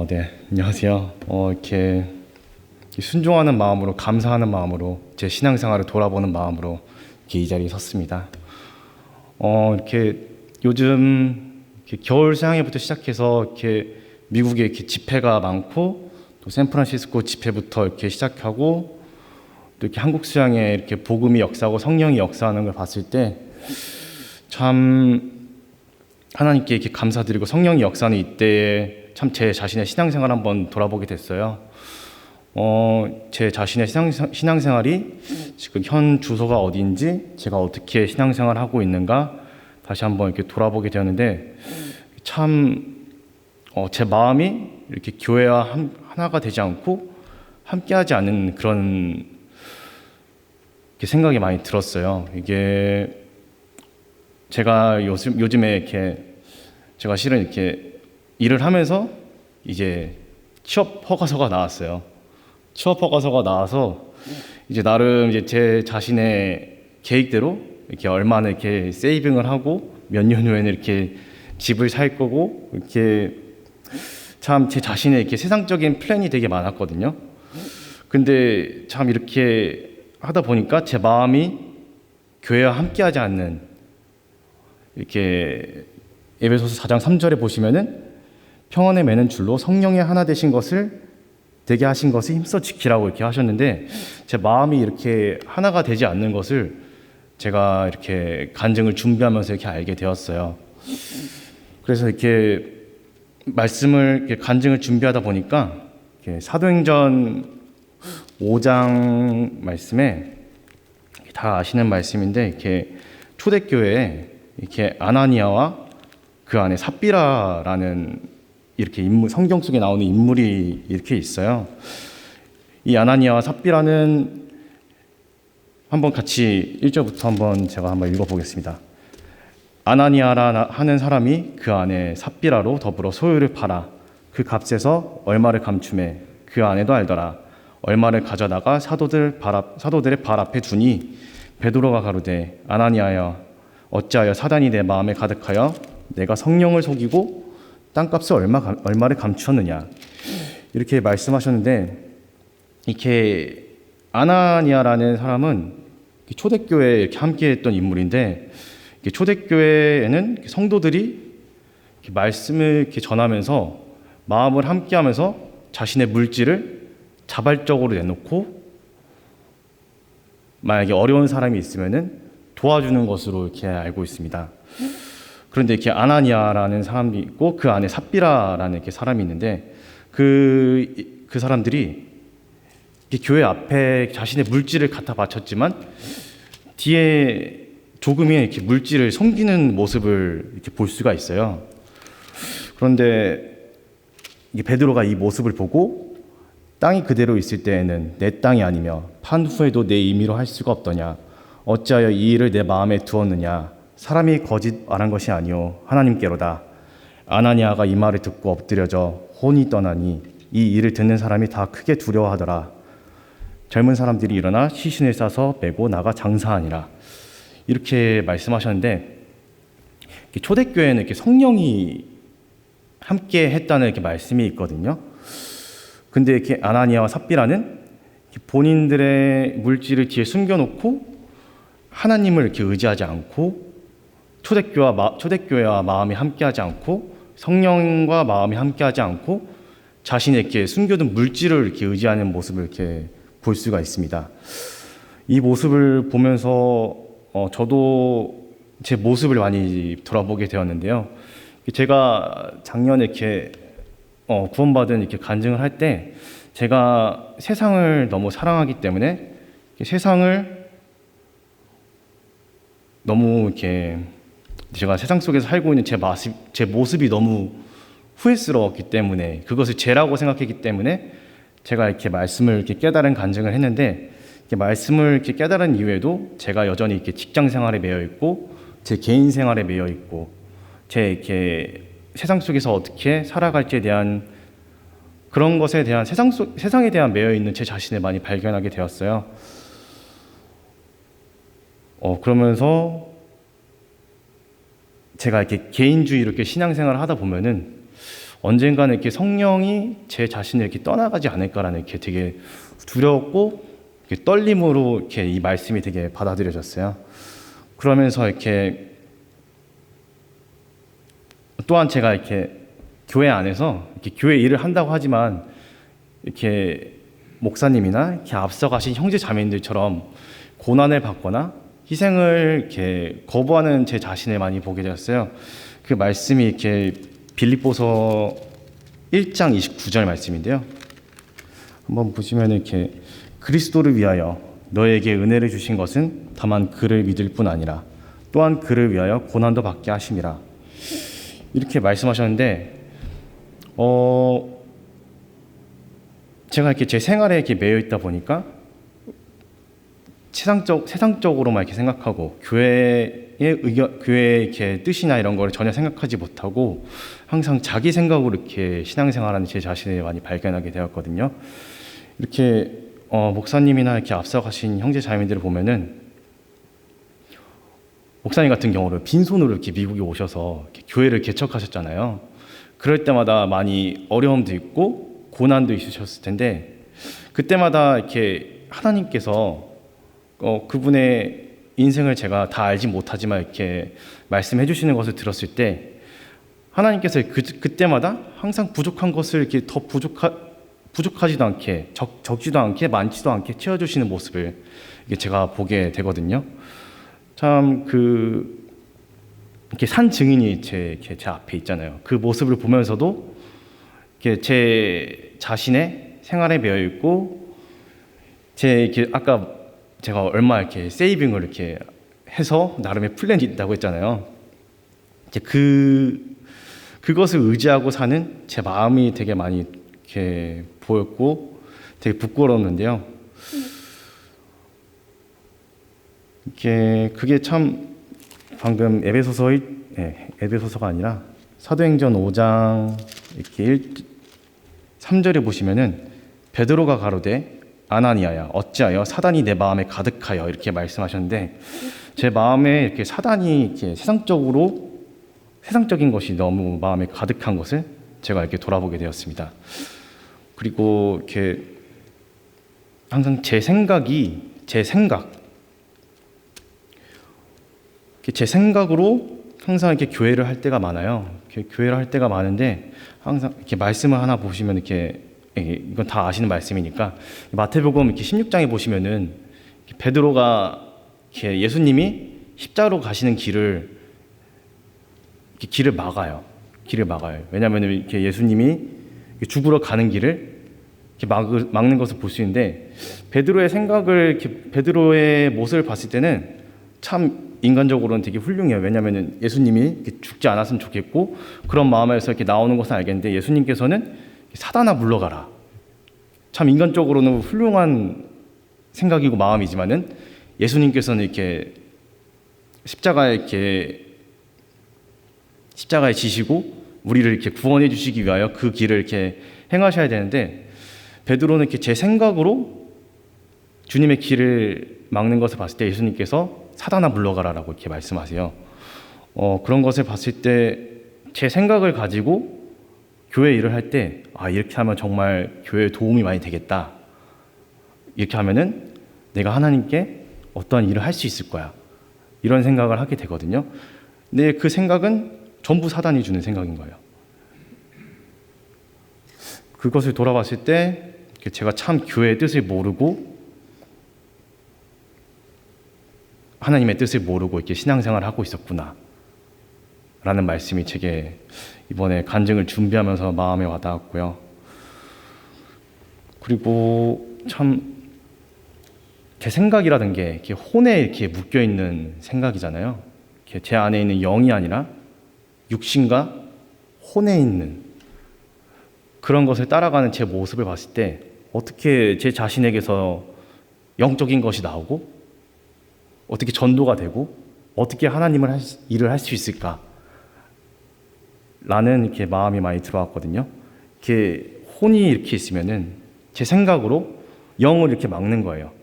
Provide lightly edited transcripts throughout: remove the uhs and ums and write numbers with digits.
네, 안녕하세요. 이렇게 순종하는 마음으로, 감사하는 마음으로, 제 신앙생활을 돌아보는 마음으로 이렇게 이 자리에 섰습니다. 이렇게 요즘 이렇게 겨울 새학기부터 시작해서 이렇게 미국에 이렇게 집회가 많고, 또 샌프란시스코 집회부터 이렇게 시작하고, 또 이렇게 한국 수양에 이렇게 복음이 역사하고 성령이 역사하는 걸 봤을 때 참 하나님께 이렇게 감사드리고, 성령이 역사하는 이때에 참 제 자신의 신앙생활 한번 돌아보게 됐어요. 제 자신의 신앙생활이 지금 현 주소가 어디인지, 제가 어떻게 신앙생활을 하고 있는가 다시 한번 이렇게 돌아보게 되었는데, 참 제 마음이 이렇게 교회와 하나가 되지 않고 함께하지 않는 그런 생각이 많이 들었어요. 이게 제가 요즘에 이렇게 제가 실은 이렇게 일을 하면서 이제 취업 허가서가 나왔어요. 취업 허가서가 나와서 이제 나름 이제 제 자신의 계획대로 이렇게 얼마나 이렇게 세이빙을 하고 몇 년 후에는 이렇게 집을 살 거고, 이렇게 참 제 자신의 이렇게 세상적인 플랜이 되게 많았거든요. 근데 참 이렇게 하다 보니까 제 마음이 교회와 함께하지 않는, 이렇게 에베소서 4장 3절에 보시면은 평안에 매는 줄로 성령의 하나 되신 것을 되게 하신 것을 힘써 지키라고 이렇게 하셨는데, 제 마음이 이렇게 하나가 되지 않는 것을 제가 이렇게 간증을 준비하면서 이렇게 알게 되었어요. 그래서 이렇게 말씀을 이렇게 간증을 준비하다 보니까 이렇게 사도행전 5장 말씀에 다 아시는 말씀인데, 이렇게 초대교회에 이렇게 아나니아와 그 안에 삽비라라는 이렇게 성경 속에 나오는 인물이 이렇게 있어요. 이 아나니아와 삽비라는, 한번 같이 1절부터 한번 제가 한번 읽어보겠습니다. 아나니아라 하는 사람이 그 안에 삽비라로 더불어 소유를 팔아 그 값에서 얼마를 감춤해 그 안에도 알더라. 얼마를 가져다가 사도들의 발 앞에 두니 베드로가 가로되, 아나니아여, 어찌하여 사단이 내 마음에 가득하여 내가 성령을 속이고 땅값을 얼마를 감추었느냐, 이렇게 말씀하셨는데, 이렇게 아나니아라는 사람은 초대교회에 이렇게 함께했던 인물인데, 초대교회에는 성도들이 이렇게 말씀을 이렇게 전하면서 마음을 함께하면서 자신의 물질을 자발적으로 내놓고, 만약에 어려운 사람이 있으면은 도와주는 것으로 이렇게 알고 있습니다. 그런데 이렇게 아나니아라는 사람이 있고 그 안에 삽비라라는 이렇게 사람이 있는데, 그 사람들이 교회 앞에 자신의 물질을 갖다 바쳤지만 뒤에 조금의 이렇게 물질을 섬기는 모습을 이렇게 볼 수가 있어요. 그런데 베드로가 이 모습을 보고, 땅이 그대로 있을 때에는 내 땅이 아니며 판 후에도 내 임의로 할 수가 없더냐, 어찌하여 이 일을 내 마음에 두었느냐, 사람이 거짓 말한 것이 아니오 하나님께로다. 아나니아가 이 말을 듣고 엎드려져 혼이 떠나니 이 일을 듣는 사람이 다 크게 두려워하더라. 젊은 사람들이 일어나 시신을 싸서 메고 나가 장사하니라. 이렇게 말씀하셨는데, 초대교회는 이렇게 성령이 함께 했다는 이렇게 말씀이 있거든요. 근데 이렇게 아나니아와 삽비라는 본인들의 물질을 뒤에 숨겨놓고 하나님을 이렇게 의지하지 않고, 초대교회와 마음이 함께하지 않고, 성령과 마음이 함께하지 않고, 자신의 이렇게 숨겨둔 물질을 이렇게 의지하는 모습을 이렇게 볼 수가 있습니다. 이 모습을 보면서 저도 제 모습을 많이 돌아보게 되었는데요. 제가 작년에 이렇게 구원받은 이렇게 간증을 할 때, 제가 세상을 너무 사랑하기 때문에 세상을 너무 이렇게, 제가 세상 속에서 살고 있는 제 모습이 너무 후회스러웠기 때문에, 그것을 죄라고 생각했기 때문에 제가 이렇게 말씀을 이렇게 깨달은 간증을 했는데, 이렇게 말씀을 이렇게 깨달은 이후에도 제가 여전히 이렇게 직장 생활에 매여 있고 제 개인 생활에 매여 있고 제 이렇게 세상 속에서 어떻게 살아갈지에 대한 그런 것에 대한 세상에 대한 매여 있는 제 자신을 많이 발견하게 되었어요. 그러면서 제가 이렇게 개인주의로 이렇게 신앙생활을 하다 보면은 언젠가는 이렇게 성령이 제 자신을 이렇게 떠나가지 않을까라는 이렇게 되게 두려웠고 이렇게 떨림으로 이렇게 이 말씀이 되게 받아들여졌어요. 그러면서 이렇게 또한 제가 이렇게 교회 안에서 이렇게 교회 일을 한다고 하지만 이렇게 목사님이나 이렇게 앞서가신 형제 자매님들처럼 고난을 받거나 희생을 이렇게 거부하는 제 자신을 많이 보게 되었어요. 그 말씀이 이렇게 빌립보서 1장 29절 말씀인데요. 한번 보시면 이렇게 그리스도를 위하여 너에게 은혜를 주신 것은 다만 그를 믿을 뿐 아니라 또한 그를 위하여 고난도 받게 하심이라. 이렇게 말씀하셨는데 제가 이렇게 제 생활에 이렇게 매여 있다 보니까 세상적으로만 이렇게 생각하고 교회의 이렇게 뜻이나 이런 거를 전혀 생각하지 못하고 항상 자기 생각으로 이렇게 신앙생활하는 제 자신을 많이 발견하게 되었거든요. 이렇게 목사님이나 이렇게 앞서가신 형제 자매들을 보면은 목사님 같은 경우는 빈손으로 이렇게 미국에 오셔서 이렇게 교회를 개척하셨잖아요. 그럴 때마다 많이 어려움도 있고 고난도 있으셨을 텐데 그때마다 이렇게 하나님께서 그분의 인생을 제가 다 알지 못하지만 이렇게 말씀해 주시는 것을 들었을 때 하나님께서 그때마다 항상 부족한 것을 이렇게 더 부족하지도 않게 적지도 않게 많지도 않게 채워주시는 모습을 제가 보게 되거든요. 참 이렇게 산 증인이 제 앞에 있잖아요. 그 모습을 보면서도 이렇게 제 자신의 생활에 매여 있고 이렇게 아까 제가 얼마 이렇게 세이빙을 이렇게 해서 나름의 플랜이 있다고 했잖아요. 이제 그것을 의지하고 사는 제 마음이 되게 많이 이렇게 보였고 되게 부끄러웠는데요. 그게 참 방금 에베소서가 아니라 사도행전 5장 이렇게 3절에 보시면은 베드로가 가로되 아나니아야 어찌하여 사단이 내 마음에 가득하여 이렇게 말씀하셨는데 제 마음에 이렇게 사단이 이렇게 세상적인 것이 너무 마음에 가득한 것을 제가 이렇게 돌아보게 되었습니다. 그리고 이렇게 항상 제 생각으로 항상 이렇게 교회를 할 때가 많아요. 교회를 할 때가 많은데 항상 이렇게 말씀을 하나 보시면 이건 다 아시는 말씀이니까 마태복음 이렇게 16장에 보시면은 베드로가 이렇게 예수님이 십자가로 가시는 길을 막아요. 왜냐하면 이렇게 예수님이 죽으러 가는 길을 이렇게 막는 것을 볼 수 있는데 베드로의 모습을 봤을 때는 참 인간적으로는 되게 훌륭해요. 왜냐하면 예수님이 죽지 않았으면 좋겠고 그런 마음에서 이렇게 나오는 것은 알겠는데 예수님께서는 사단아 물러가라. 참 인간적으로는 훌륭한 생각이고 마음이지만은 예수님께서는 이렇게 십자가에 지시고 우리를 이렇게 구원해 주시기 위하여 그 길을 이렇게 행하셔야 되는데 베드로는 이렇게 제 생각으로 주님의 길을 막는 것을 봤을 때 예수님께서 사단아 물러가라라고 이렇게 말씀하세요. 그런 것을 봤을 때 제 생각을 가지고 교회 일을 할 때 이렇게 하면 정말 교회에 도움이 많이 되겠다. 이렇게 하면은 내가 하나님께 어떠한 일을 할 수 있을 거야. 이런 생각을 하게 되거든요. 근데 그 생각은 전부 사단이 주는 생각인 거예요. 그것을 돌아봤을 때 제가 참 교회의 뜻을 모르고 하나님의 뜻을 모르고 이렇게 신앙생활을 하고 있었구나 라는 말씀이 제게 이번에 간증을 준비하면서 마음에 와닿았고요. 그리고 참 제 생각이라는 게 이렇게 혼에 이렇게 묶여 있는 생각이잖아요. 이렇게 제 안에 있는 영이 아니라 육신과 혼에 있는 그런 것을 따라가는 제 모습을 봤을 때 어떻게 제 자신에게서 영적인 것이 나오고 어떻게 전도가 되고 어떻게 하나님을 일을 할 수 있을까? 라는 이렇게 마음이 많이 들어왔거든요. 이렇게 혼이 이렇게 있으면은 제 생각으로 영을 이렇게 막는 거예요.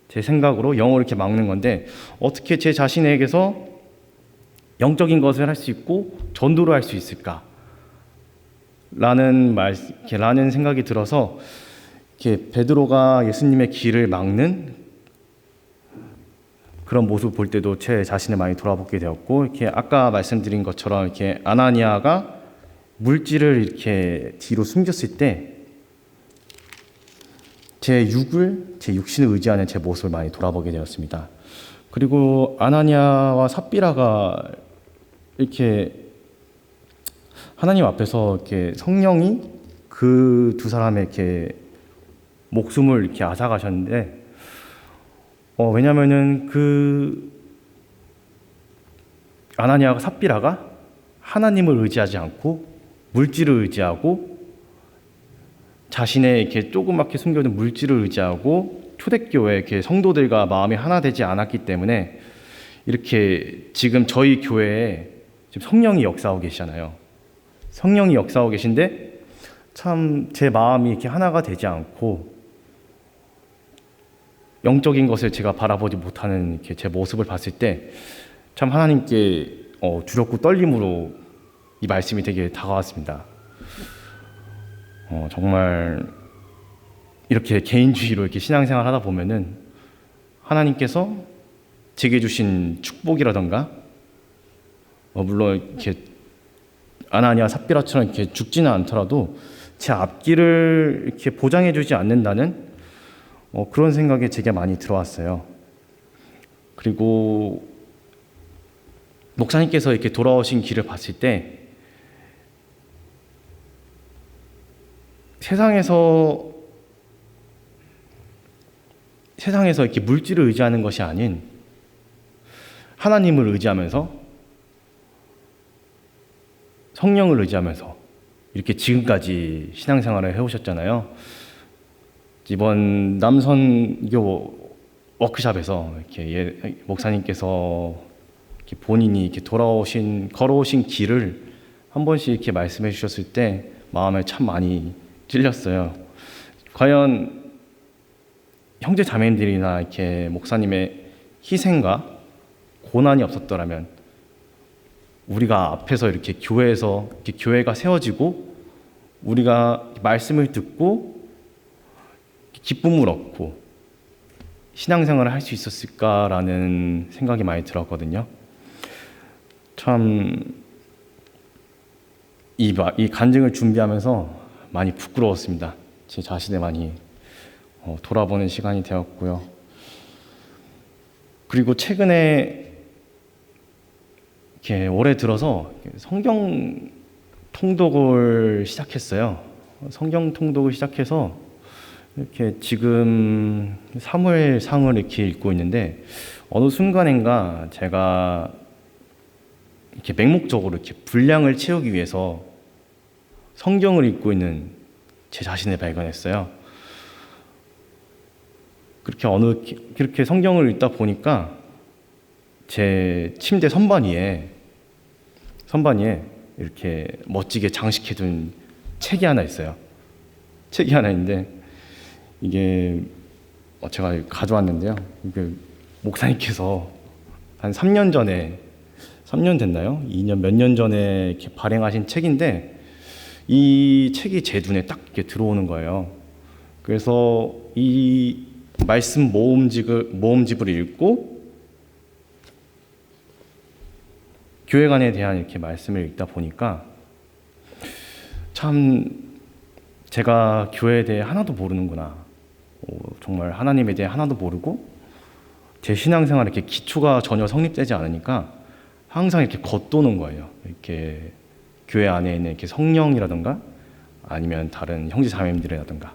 제 생각으로 영을 이렇게 막는 건데 어떻게 제 자신에게서 영적인 것을 할 수 있고 전도를 할 수 있을까? 라는 생각이 들어서 이렇게 베드로가 예수님의 길을 막는 그런 모습을 볼 때도 제 자신을 많이 돌아보게 되었고, 이렇게 아까 말씀드린 것처럼 이렇게 아나니아가 물질을 이렇게 뒤로 숨겼을 때 제 육신을 의지하는 제 모습을 많이 돌아보게 되었습니다. 그리고 아나니아와 삽비라가 이렇게 하나님 앞에서 이렇게 성령이 그 두 사람의 이렇게 목숨을 이렇게 앗아가셨는데, 왜냐면은 그 아나니아가 삽비라가 하나님을 의지하지 않고 물질을 의지하고 자신의 이렇게 조그맣게 숨겨둔 물질을 의지하고 초대교회 이렇게 성도들과 마음이 하나 되지 않았기 때문에 이렇게 지금 저희 교회에 지금 성령이 역사하고 계시잖아요. 성령이 역사하고 계신데 참 제 마음이 이렇게 하나가 되지 않고 영적인 것을 제가 바라보지 못하는 이렇게 제 모습을 봤을 때 참 하나님께 두렵고 떨림으로 이 말씀이 되게 다가왔습니다. 정말 이렇게 개인주의로 이렇게 신앙생활 하다 보면은 하나님께서 제게 주신 축복이라던가 물론 이렇게 아나니아 삽비라처럼 이렇게 죽지는 않더라도 제 앞길을 이렇게 보장해주지 않는다는 그런 생각이 제게 많이 들어왔어요. 그리고 목사님께서 이렇게 돌아오신 길을 봤을 때 세상에서 이렇게 물질을 의지하는 것이 아닌 하나님을 의지하면서 성령을 의지하면서 이렇게 지금까지 신앙생활을 해오셨잖아요. 이번 남선교 워크숍에서 이렇게 목사님께서 이렇게 본인이 이렇게 걸어오신 길을 한 번씩 이렇게 말씀해 주셨을 때 마음에 참 많이 찔렸어요. 과연 형제 자매님들이나 이렇게 목사님의 희생과 고난이 없었더라면 우리가 앞에서 이렇게 교회에서 이렇게 교회가 세워지고 우리가 말씀을 듣고 기쁨을 얻고 신앙생활을 할 수 있었을까라는 생각이 많이 들었거든요. 참 이 간증을 준비하면서 많이 부끄러웠습니다. 제 자신을 많이 돌아보는 시간이 되었고요. 그리고 최근에 이렇게 올해 들어서 성경 통독을 시작했어요. 성경 통독을 시작해서 이렇게 지금 사무엘상을 이렇게 읽고 있는데 어느 순간인가 제가 이렇게 맹목적으로 이렇게 분량을 채우기 위해서 성경을 읽고 있는 제 자신을 발견했어요. 그렇게 성경을 읽다 보니까 제 침대 선반 위에 이렇게 멋지게 장식해둔 책이 하나 있어요. 책이 하나 있는데 이게 제가 가져왔는데요. 이게 목사님께서 한 3년 됐나요? 2년 몇 년 전에 이렇게 발행하신 책인데 이 책이 제 눈에 딱 이렇게 들어오는 거예요. 그래서 이 말씀 모음집을 읽고 교회관에 대한 이렇게 말씀을 읽다 보니까 참 제가 교회에 대해 하나도 모르는구나. 정말 하나님에 대해 하나도 모르고 제 신앙생활에 이렇게 기초가 전혀 성립되지 않으니까 항상 이렇게 겉도는 거예요. 이렇게 교회 안에 있는 이렇게 성령이라든가 아니면 다른 형제 자매님들이라든가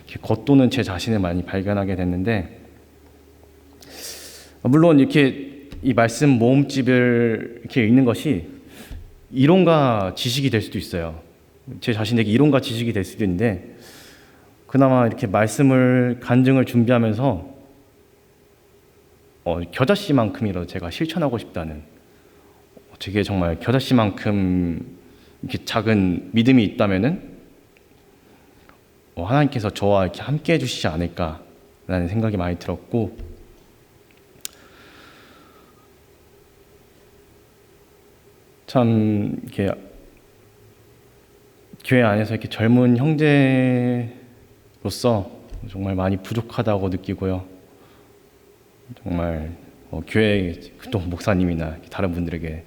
이렇게 겉도는 제 자신을 많이 발견하게 됐는데, 물론 이렇게 이 말씀 모음집을 이렇게 읽는 것이 이론과 지식이 될 수도 있어요. 제 자신에게 이론과 지식이 될 수도 있는데 그나마 이렇게 말씀을 간증을 준비하면서 겨자씨만큼이라도 제가 실천하고 싶다는, 제게 정말 겨자씨만큼 이렇게 작은 믿음이 있다면은 하나님께서 저와 이렇게 함께 해주시지 않을까라는 생각이 많이 들었고, 참 이렇게 교회 안에서 이렇게 젊은 형제로서 정말 많이 부족하다고 느끼고요. 정말 교회 또 목사님이나 다른 분들에게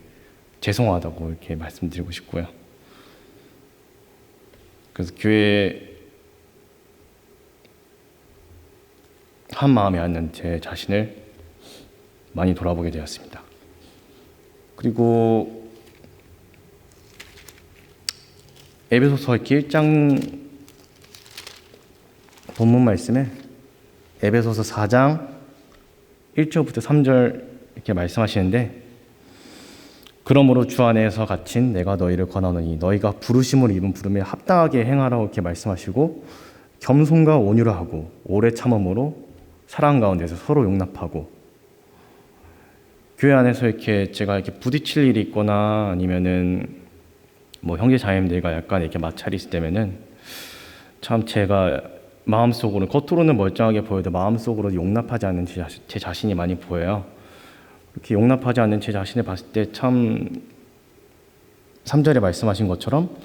죄송하다고 이렇게 말씀드리고 싶고요. 그래서 교회에 한 마음이 않는 제 자신을 많이 돌아보게 되었습니다. 그리고 에베소서 1장 본문 말씀에 에베소서 4장 1절부터 3절 이렇게 말씀하시는데, 그러므로 주 안에서 갇힌 내가 너희를 권하노니 너희가 부르심을 입은 부름에 합당하게 행하라고 이렇게 말씀하시고, 겸손과 온유를 하고 오래 참음으로 사랑 가운데서 서로 용납하고, 교회 안에서 이렇게 제가 이렇게 부딪힐 일이 있거나 아니면은 형제 자매들과 약간 이렇게 마찰이 있을 때면은 참 제가 마음속으로, 겉으로는 멀쩡하게 보여도 마음속으로 용납하지 않는 제 자신이 많이 보여요. 이렇게 용납하지 않는 제 자신을 봤을 때 참 3절에 말씀하신 것처럼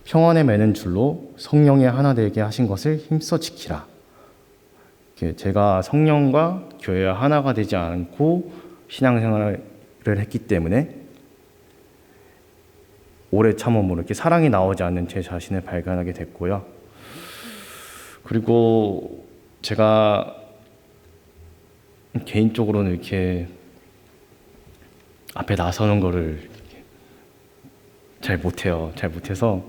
평안에 매는 줄로 성령의 하나 되게 하신 것을 힘써 지키라. 제가 성령과 교회와 하나가 되지 않고 신앙생활을 했기 때문에 오래 참음으로 이렇게 사랑이 나오지 않는 제 자신을 발견하게 됐고요. 그리고 제가 개인적으로는 이렇게 앞에 나서는 거를 잘 못해요. 잘 못해서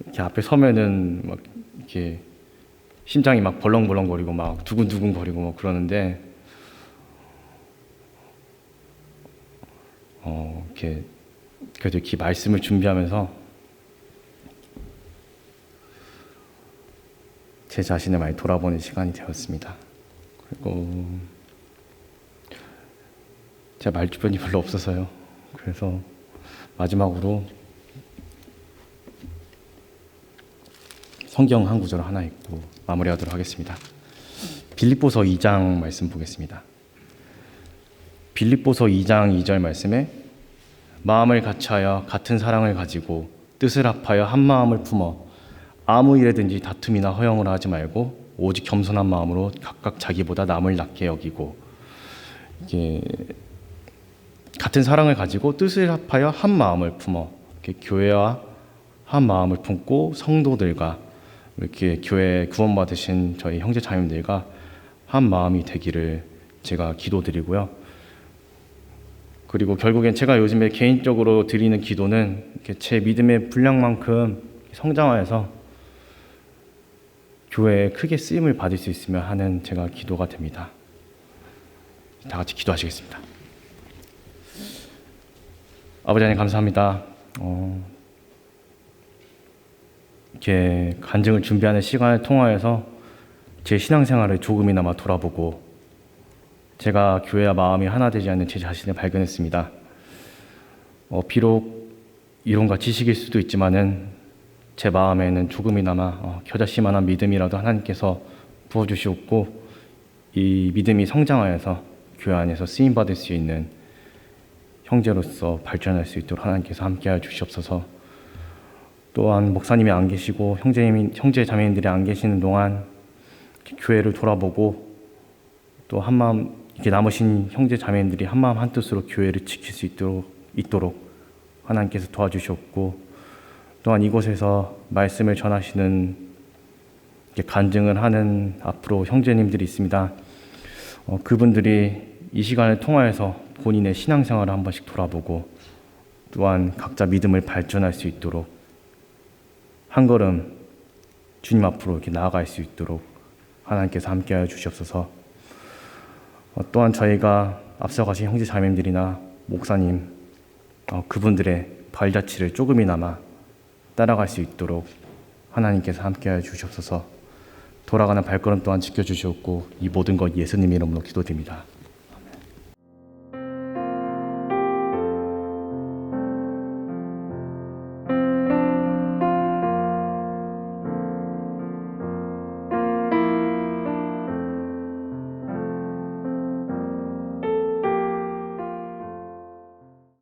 이렇게 앞에 서면은 막 이렇게 심장이 막 벌렁벌렁거리고 막 두근두근거리고 막 그러는데 이렇게 그래도 이렇게 말씀을 준비하면서 제 자신을 많이 돌아보는 시간이 되었습니다. 그리고 제 말주변이 별로 없어서요. 그래서 마지막으로 성경 한 구절 하나 읽고 마무리하도록 하겠습니다. 빌립보서 2장 말씀 보겠습니다. 빌립보서 2장 2절 말씀에 마음을 같이하여 같은 사랑을 가지고 뜻을 합하여 한 마음을 품어 아무 일에든지 다툼이나 허영을 하지 말고 오직 겸손한 마음으로 각각 자기보다 남을 낮게 여기고, 이게 같은 사랑을 가지고 뜻을 합하여 한 마음을 품어 이렇게 교회와 한 마음을 품고 성도들과 이렇게 교회 구원받으신 저희 형제 자매들과 한 마음이 되기를 제가 기도드리고요. 그리고 결국엔 제가 요즘에 개인적으로 드리는 기도는 이렇게 제 믿음의 분량만큼 성장하여서 교회에 크게 쓰임을 받을 수 있으면 하는 제가 기도가 됩니다. 다 같이 기도하시겠습니다. 아버지 하나님 감사합니다. 이렇게 간증을 준비하는 시간을 통하여서 제 신앙생활을 조금이나마 돌아보고 제가 교회와 마음이 하나 되지 않는 제 자신을 발견했습니다. 비록 이론과 지식일 수도 있지만은 제 마음에는 조금이나마 겨자씨만한 믿음이라도 하나님께서 부어주시옵고, 이 믿음이 성장하여서 교회 안에서 쓰임받을 수 있는 형제로서 발전할 수 있도록 하나님께서 함께하여 주시옵소서. 또한 목사님이 안 계시고 형제 자매님들이 안 계시는 동안 교회를 돌아보고 또 한마음 이렇게 남으신 형제 자매님들이 한마음 한뜻으로 교회를 지킬 수 있도록 하나님께서 도와주셨고, 또한 이곳에서 말씀을 전하시는 간증을 하는 앞으로 형제님들이 있습니다. 그분들이 이 시간을 통하여서 본인의 신앙생활을 한 번씩 돌아보고 또한 각자 믿음을 발전할 수 있도록 한 걸음 주님 앞으로 이렇게 나아갈 수 있도록 하나님께서 함께하여 주시옵소서. 또한 저희가 앞서가신 형제 자매님들이나 목사님 그분들의 발자취를 조금이나마 따라갈 수 있도록 하나님께서 함께하여 주시옵소서. 돌아가는 발걸음 또한 지켜주시옵고 이 모든 것 예수님 이름으로 기도드립니다.